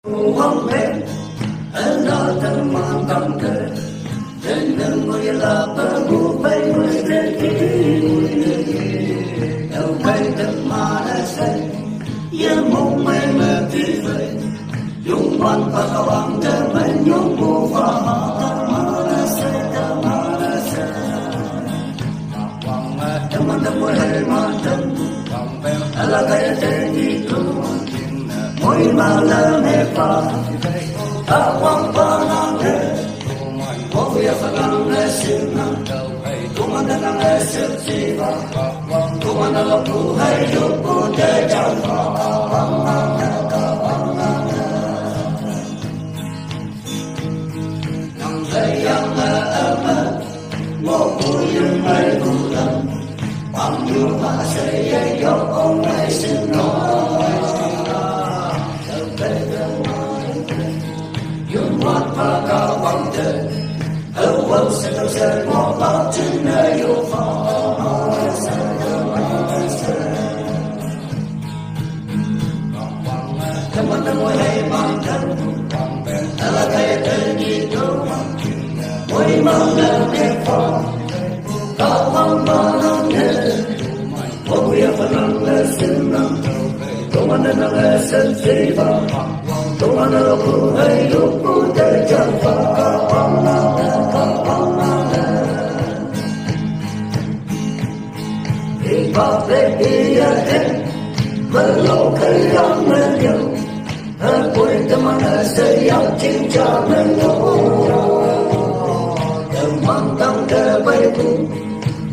Wampen, another month on the then we love the move by the đâu bay đất mà đã say yêu mong mây mơ tí vậy dùng văn và cao bằng để mình nhung mù và mà đã say teman teman hai mantan ala kaya jadi tu moi malam hepa awang panang oh ya panang lesinang tuman dengan lesip jiwa tuman dalam tuhai hidupku terjangka yang sayang amat mau yang baik pulang bằng yêu mà sẽ dạy cho con ngày sinh nói trở về đơn nói dùng mắt và cao bằng trời ở quân sẽ đâu sẽ có bao trên nơi yêu phó sẽ không quan tâm mỗi hay mang thân là cái tên gì đâu mỗi mang lên đẹp phó cao bằng bằng oh ya panang lesinang tuman dengan lesen jiwa tuman dalam hidupku terjangka di balik dia belum kaya menyau aku teman saya cinta menyau teman tang terbaikku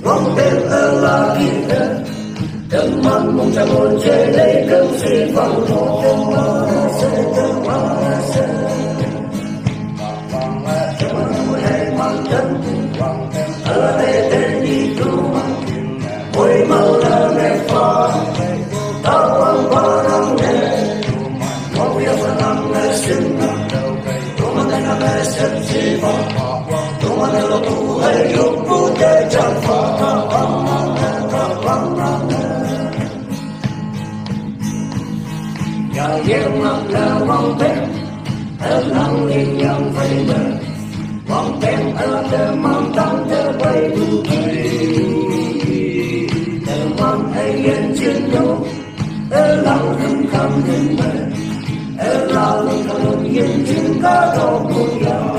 Wampen lagi teman mong cabut jadi kemsi panto teman mulai mantan ala teten itu boy malam nefa tawang barang ne mau ya senang lesin tuman dengan lesin jiwa tuman dalam tuhai hidupku terjangka Nhà em mặc là bóng bén, ở lăng liên yang phải bờ, bóng bén ở đờ mang tăng đờ bay đủ kỳ, đờ mang hay yên chiến đấu, ở lăng thầm khăm đến bờ, ở lăng thầm yên chiến ca đầu buồn yang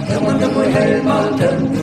teman teman hay mang thân